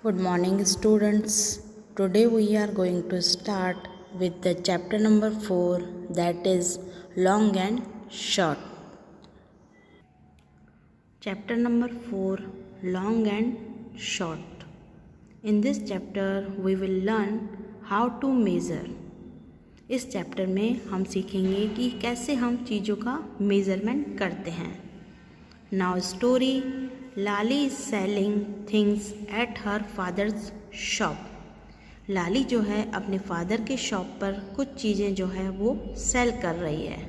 Good morning, students. Today we are going to start with the chapter number 4, that is long and short. Chapter number 4, long and short. In this chapter we will learn how to measure. इस chapter में हम सीखेंगे कि कैसे हम चीज़ों का measurement करते हैं. Now story. Lali is selling things at her father's shop. Lali जो है अपने फादर के शॉप पर कुछ चीज़ें जो है वो सेल कर रही है.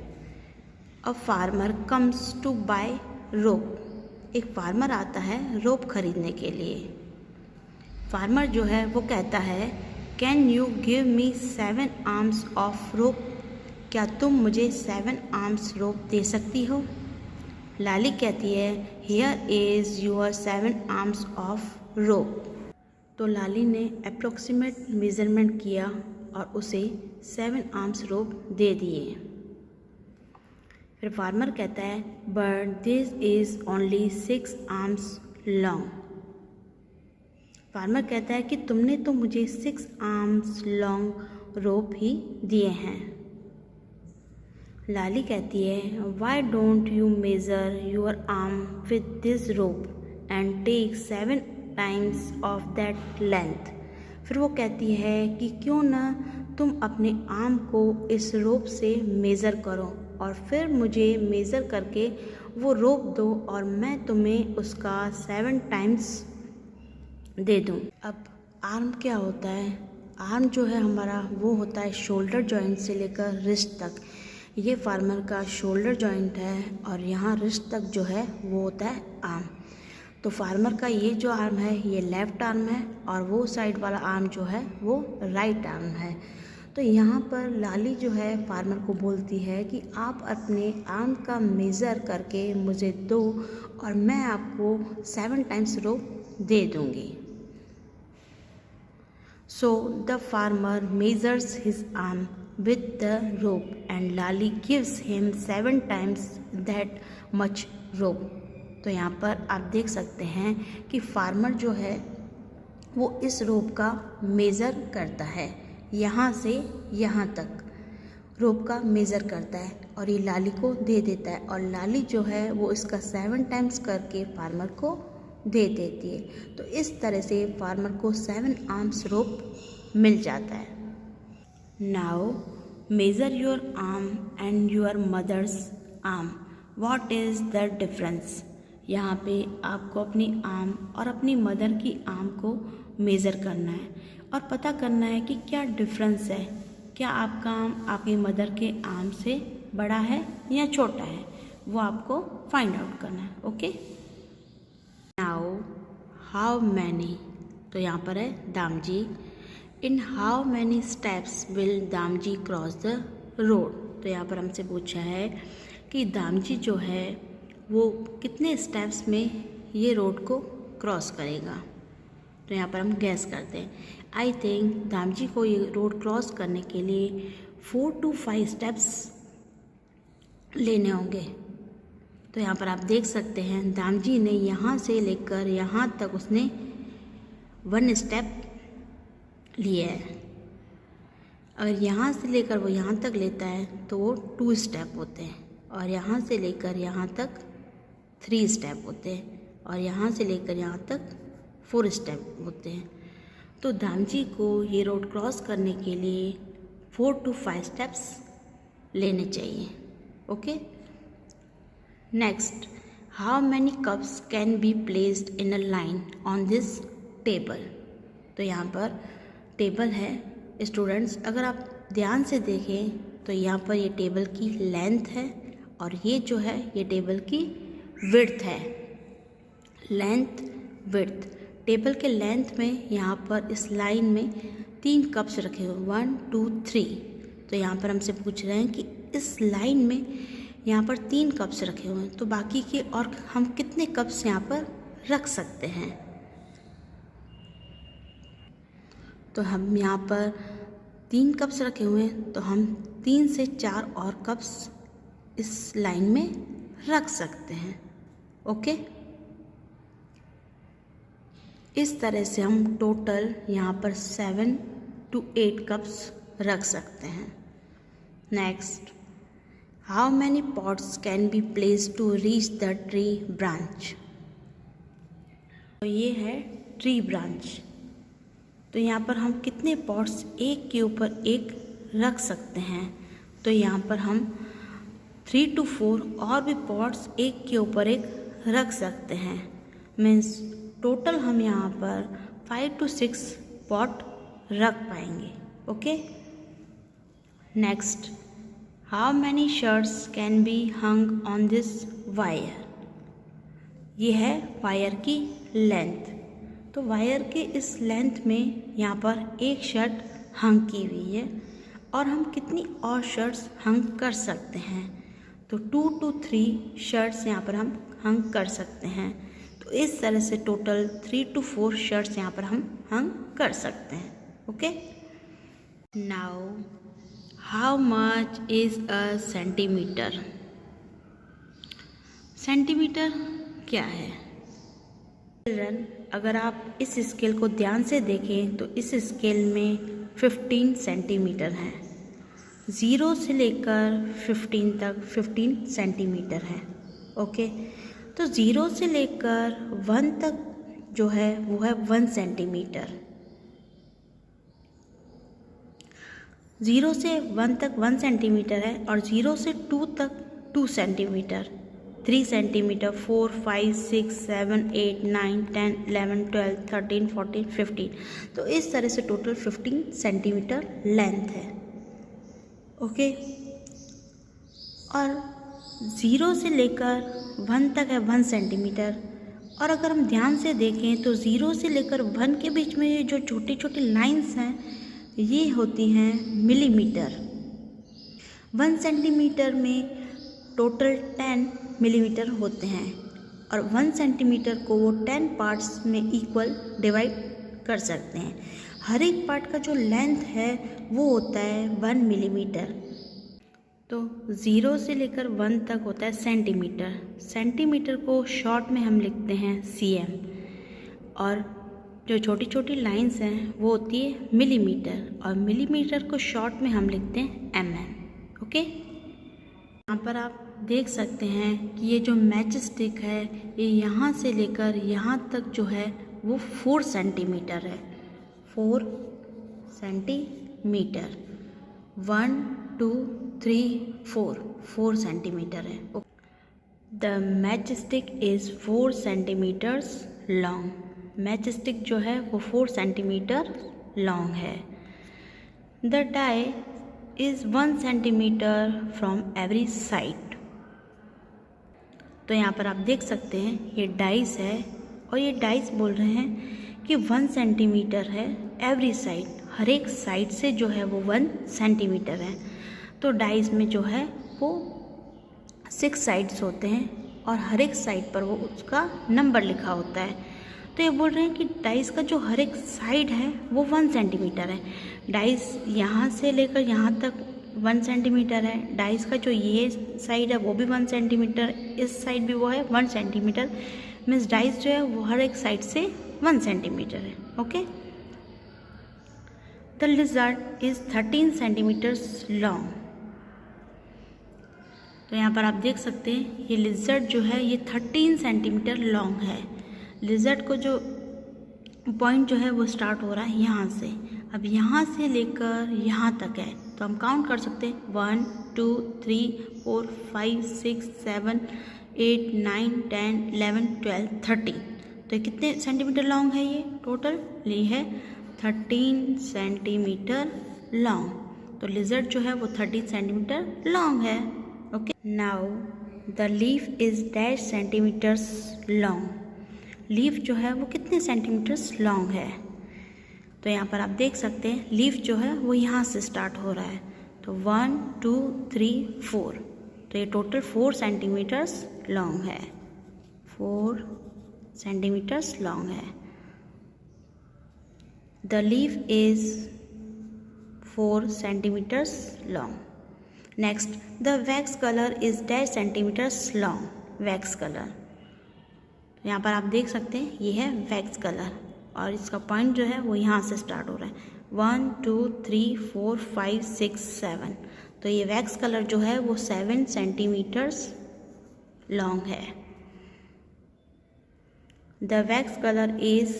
A farmer comes to buy rope. एक फार्मर आता है रोप खरीदने के लिए. फार्मर जो है वो कहता है can you give me 7 arms of rope. क्या तुम मुझे 7 आर्म्स रोप दे सकती हो. लाली कहती है here is your 7 arms of rope. तो लाली ने अप्रोक्सीमेट मेज़रमेंट किया और उसे 7 आर्म्स रोप दे दिए. फिर फार्मर कहता है but this is only 6 arms long. Farmer कहता है कि तुमने तो मुझे 6 आर्म्स लॉन्ग रोप ही दिए हैं. लाली कहती है why don't you measure your arm with this rope and take 7 times of that length. फिर वो कहती है कि क्यों ना तुम अपने आर्म को इस रोप से मेज़र करो और फिर मुझे मेज़र करके वो रोप दो और मैं तुम्हें उसका 7 टाइम्स दे दूँ. अब आर्म क्या होता है. आर्म जो है हमारा वो होता है शोल्डर जॉइंट से लेकर रिस्ट तक. ये फार्मर का शोल्डर जॉइंट है और यहाँ रिस्ट तक जो है वो होता है आर्म. तो फार्मर का ये जो आर्म है ये लेफ़्ट आर्म है और वो साइड वाला आर्म जो है वो राइट आर्म है. तो यहाँ पर लाली जो है फार्मर को बोलती है कि आप अपने आर्म का मेज़र करके मुझे दो और मैं आपको 7 टाइम्स रोप दे दूँगी. So the farmer measures his arm with the rope and Lali gives him 7 times that much rope. तो यहाँ पर आप देख सकते हैं कि फार्मर जो है वो इस रोप का मेज़र करता है. यहाँ से यहाँ तक रोप का मेज़र करता है और ये लाली को दे देता है और लाली जो है वो इसका 7 टाइम्स करके फार्मर को दे देती है. तो इस तरह से फार्मर को 7 आर्म्स रोप मिल जाता है. Now measure your arm and your mother's arm. What is the difference. यहाँ पे आपको अपनी आर्म और अपनी मदर की आर्म को मेज़र करना है और पता करना है कि क्या डिफरेंस है. क्या आपका आर्म आपकी मदर के आर्म से बड़ा है या छोटा है, वो आपको फाइंड आउट करना है. ओके. Now how many. तो यहाँ पर है Damji. In how many steps will Damji cross the road. तो यहाँ पर हमसे पूछा है कि दामजी जो है वो कितने स्टेप्स में ये रोड को क्रॉस करेगा. तो यहाँ पर हम गैस करते हैं. आई थिंक दामजी को ये रोड क्रॉस करने के लिए 4 to 5 स्टेप्स लेने होंगे. तो यहाँ पर आप देख सकते हैं दामजी ने यहाँ से लेकर यहाँ तक उसने 1 स्टेप लिया है. अगर यहाँ से लेकर वो यहाँ तक लेता है तो वो 2 स्टेप होते हैं और यहाँ से लेकर यहाँ तक 3 स्टेप होते हैं और यहाँ से लेकर यहाँ तक 4 स्टेप होते हैं. तो दामजी को ये रोड क्रॉस करने के लिए 4 to 5 स्टेप्स लेने चाहिए. Okay. Next, how many cups can be placed in a line on this table. तो यहाँ पर टेबल है स्टूडेंट्स. अगर आप ध्यान से देखें तो यहाँ पर ये टेबल की लेंथ है और ये जो है ये टेबल की विड्थ है. Length width. टेबल के लेंथ में यहाँ पर इस लाइन में 3 कप्स रखे हुए 1 2 3. तो यहाँ पर हमसे पूछ रहे हैं कि इस लाइन में यहाँ पर 3 कप्स रखे हुए हैं तो बाकी के और हम कितने कप्स यहाँ पर रख सकते हैं. तो हम यहाँ पर 3 कप्स रखे हुए हैं तो हम 3 से 4 और कप्स इस लाइन में रख सकते हैं. ओके. इस तरह से हम टोटल यहाँ पर 7 to 8 कप्स रख सकते हैं। Next, how many pots can be placed to reach the tree branch. तो ये है ट्री ब्रांच। तो यहाँ पर हम कितने पॉट्स एक के ऊपर एक रख सकते हैं। तो यहाँ पर हम 3 to 4 और भी पॉट्स एक के ऊपर एक रख सकते हैं। मीन्स टोटल हम यहाँ पर 5 to 6 पॉट रख पाएंगे। Okay. Next, how many shirts can be hung on this wire. ये है वायर की लेंथ। तो वायर के इस लेंथ में यहाँ पर एक शर्ट हंग की हुई है और हम कितनी और शर्ट्स हंग कर सकते हैं। तो 2 to 3 शर्ट्स यहाँ पर हम हंग कर सकते हैं। तो इस तरह से टोटल 3 to 4 शर्ट्स यहाँ पर हम हंग कर सकते हैं। Okay. Now how much is a centimetre. Centimetre क्या है? चिल्ड्रन, अगर आप इस स्केल को ध्यान से देखें तो इस स्केल में 15 सेंटीमीटर हैं। 0 से लेकर 15 तक 15 सेंटीमीटर है। ओके। तो 0 से लेकर 1 तक जो है वो है 1 सेंटीमीटर। 0 से 1 तक 1 सेंटीमीटर है और 0 से 2 तक 2 सेंटीमीटर, 3 सेंटीमीटर, 4, 5, 6, 7, 8, 9, 10, 11, 12, 13, 14, 15। तो इस तरह से टोटल 15 सेंटीमीटर लेंथ है। ओके। और 0 से लेकर 1 तक है 1 सेंटीमीटर। और अगर हम ध्यान से देखें तो 0 से लेकर 1 के बीच में ये जो छोटी छोटी लाइंस हैं ये होती हैं मिलीमीटर। 1 सेंटीमीटर में टोटल 10 मिलीमीटर होते हैं और 1 सेंटीमीटर को वो 10 पार्ट्स में इक्वल डिवाइड कर सकते हैं। हर एक पार्ट का जो लेंथ है वो होता है 1 मिलीमीटर। तो 0 से लेकर 1 तक होता है सेंटीमीटर। सेंटीमीटर को शॉर्ट में हम लिखते हैं cm और जो छोटी छोटी लाइंस हैं वो होती है मिलीमीटर और मिलीमीटर को शॉर्ट में हम लिखते हैं mm। ओके। यहाँ पर आप देख सकते हैं कि ये जो मैच स्टिक है ये यहाँ से लेकर यहाँ तक जो है वो 4 सेंटीमीटर है। 4 सेंटीमीटर, 1, 2, 3, 4 सेंटीमीटर है। The match stick is 4 centimetres long. Match stick जो है वो 4 सेंटीमीटर लॉन्ग है। The die is 1 centimetre from every side. तो यहाँ पर आप देख सकते हैं ये डाइस है और ये डाइस बोल रहे हैं कि 1 सेंटीमीटर है एवरी साइड। हर एक साइड से जो है वो 1 सेंटीमीटर है। तो डाइस में जो है वो 6 साइड्स होते हैं और हर एक साइड पर वो उसका नंबर लिखा होता है। तो ये बोल रहे हैं कि डाइस का जो हर एक साइड है वो 1 सेंटीमीटर है। डाइस यहाँ से लेकर यहाँ तक 1 सेंटीमीटर है। डाइस का जो ये साइड है वो भी 1 सेंटीमीटर, इस साइड भी वो है 1 सेंटीमीटर। मीन्स डाइस जो है वो हर एक साइड से 1 सेंटीमीटर है। Okay. The lizard is 13 centimetres long. तो यहाँ पर आप देख सकते हैं ये लिजर्ड जो है ये 13 सेंटीमीटर लॉन्ग है। लिजर्ड को जो पॉइंट जो है वो स्टार्ट हो रहा है यहाँ से। अब यहाँ से लेकर यहाँ तक है तो हम काउंट कर सकते हैं 1, 2, 3, 4, 5, 6, 7, 8, 9, 10, 11, 12, 13। तो कितने सेंटीमीटर लॉन्ग है ये टोटल? ये है 13 सेंटीमीटर लॉन्ग। तो लिजर्ड जो है वो 13 सेंटीमीटर लॉन्ग है। Okay. Now the leaf is dash centimetres long. Leaf जो है वो कितने सेंटीमीटर्स लॉन्ग है? तो यहाँ पर आप देख सकते हैं लीफ जो है वो यहाँ से स्टार्ट हो रहा है। तो 1, 2, 3, 4। तो ये टोटल 4 सेंटीमीटर्स लॉन्ग है। 4 सेंटीमीटर्स लॉन्ग है। The leaf is 4 centimetres long. Next, the wax colour is dash centimetres long. Wax colour यहाँ पर आप देख सकते हैं ये है वैक्स कलर। और इसका पॉइंट जो है वो यहाँ से स्टार्ट हो रहा है। 1 2 3 4 5 6 7। तो ये वैक्स कलर जो है वो 7 सेंटीमीटर्स लॉन्ग है। The wax colour is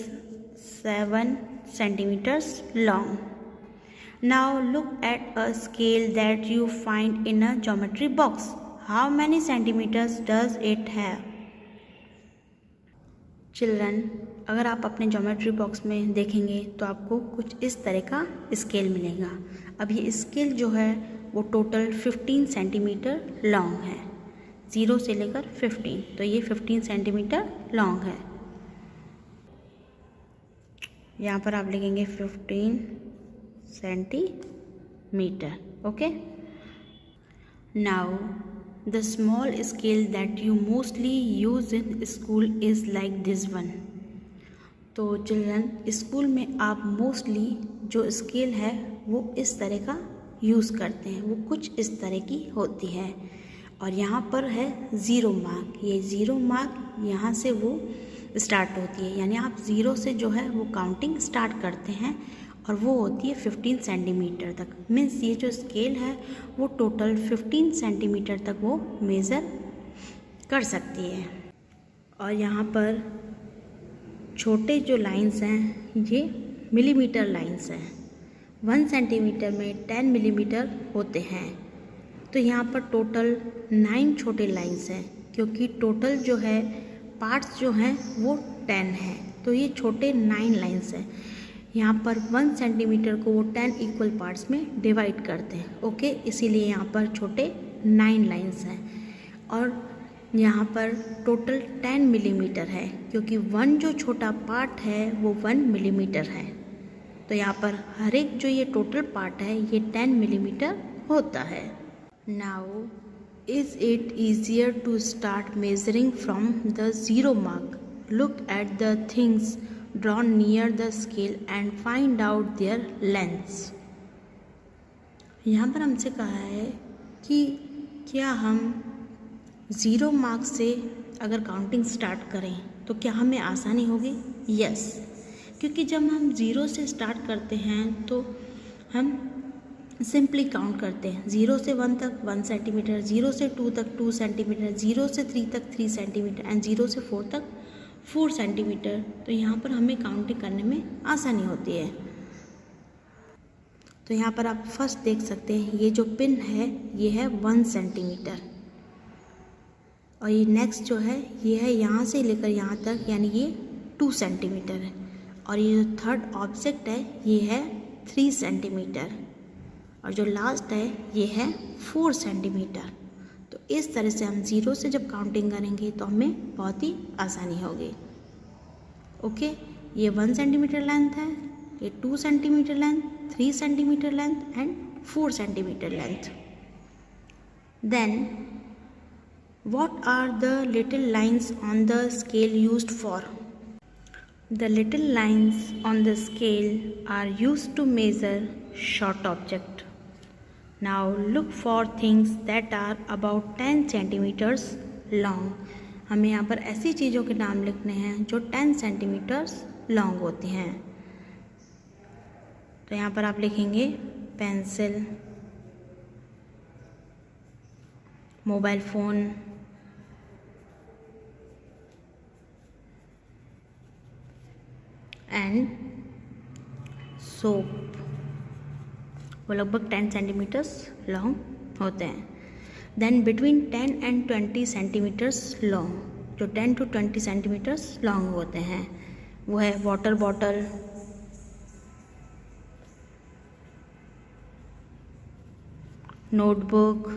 7 centimeters long. Now look at a scale that you find in a geometry box. How many centimeters does it have? Children, अगर आप अपने ज्योमेट्री बॉक्स में देखेंगे तो आपको कुछ इस तरह का स्केल मिलेगा। अब ये स्केल जो है वो टोटल 15 सेंटीमीटर लॉन्ग है, 0 से लेकर 15, तो ये 15 सेंटीमीटर लॉन्ग है। यहाँ पर आप लिखेंगे 15 centimetre. Okay, now the small scale that you mostly use in school is like this one. तो चिल्ड्रन, स्कूल में आप मोस्टली जो स्केल है वो इस तरह का यूज़ करते हैं, वो कुछ इस तरह की होती है। और यहाँ पर है 0 मार्क, ये 0 मार्क यहाँ से वो स्टार्ट होती है, यानी आप 0 से जो है वो काउंटिंग स्टार्ट करते हैं और वो होती है 15 सेंटीमीटर तक। मीन्स ये जो स्केल है वो टोटल 15 सेंटीमीटर तक वो मेज़र कर सकती है। और यहाँ पर छोटे जो लाइंस हैं ये मिलीमीटर लाइंस हैं। 1 सेंटीमीटर में 10 मिलीमीटर होते हैं। तो यहाँ पर टोटल 9 छोटे लाइंस हैं, क्योंकि टोटल जो है पार्ट्स जो हैं वो 10 हैं, तो ये छोटे 9 लाइंस हैं। यहाँ पर 1 सेंटीमीटर को वो 10 इक्वल पार्ट्स में डिवाइड करते हैं। ओके, इसीलिए यहाँ पर छोटे 9 लाइंस हैं। और यहाँ पर टोटल 10 मिलीमीटर है, क्योंकि 1 जो छोटा पार्ट है वो 1 मिलीमीटर है। तो यहाँ पर हर एक जो ये टोटल पार्ट है ये 10 मिलीमीटर होता है। Now is it easier to start measuring from the 0 mark? Look at the things drawn near the scale and find out their lengths. यहाँ पर हमसे कहा है कि क्या हम 0 मार्क से अगर काउंटिंग स्टार्ट करें तो क्या हमें आसानी होगी? यस, क्योंकि जब हम 0 से स्टार्ट करते हैं तो हम सिंपली काउंट करते हैं। 0 से 1 तक 1 सेंटीमीटर, 0 से 2 तक 2 सेंटीमीटर, 0 से 3 तक 3 सेंटीमीटर एंड 0 से 4 तक 4 सेंटीमीटर। तो यहाँ पर हमें काउंटिंग करने में आसानी होती है। तो यहाँ पर आप फर्स्ट देख सकते हैं ये जो पिन है ये है 1 सेंटीमीटर, और ये नेक्स्ट जो है ये है यहाँ से लेकर यहाँ तक, यानी ये 2 सेंटीमीटर है। और ये जो थर्ड ऑब्जेक्ट है ये है 3 सेंटीमीटर, और जो लास्ट है ये है 4 सेंटीमीटर। तो इस तरह से हम 0 से जब काउंटिंग करेंगे तो हमें बहुत ही आसानी होगी। ओके, ये 1 सेंटीमीटर लेंथ है, ये 2 centimetre length, 3 centimetre length and 4 centimetre length. Then what are the little lines on the scale used for? The little lines on the scale are used to measure short object. Now look for things that are about 10 centimeters long. हमें यहाँ पर ऐसी चीज़ों के नाम लिखने हैं जो 10 सेंटीमीटर्स लॉन्ग होती हैं। तो यहाँ पर आप लिखेंगे pencil, mobile phone, and soap. वो लगभग 10 सेंटीमीटर्स लॉन्ग होते हैं। Then between 10 and 20 centimetres long, जो 10 to 20 सेंटीमीटर्स लॉन्ग होते हैं, वो है water bottle, notebook,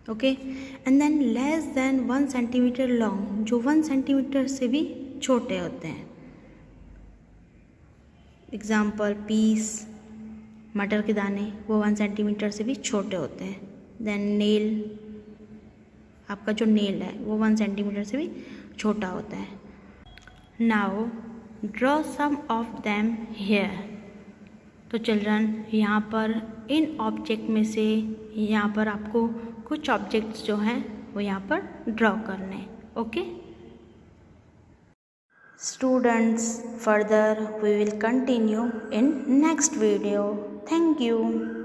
okay. And than less than 1 centimetre long, जो 1 सेंटीमीटर से भी छोटे होते हैं। एग्जाम्पल पीस, मटर के दाने, वो 1 सेंटीमीटर से भी छोटे होते हैं। देन नेल, आपका जो नेल है वो 1 सेंटीमीटर से भी छोटा होता है। Now draw some of them here. तो चिल्ड्रन, यहाँ पर इन ऑब्जेक्ट में से यहाँ पर आपको कुछ ऑब्जेक्ट्स जो हैं वो यहाँ पर ड्रॉ करने हैं। Okay, Students, further we will continue in next video. Thank you.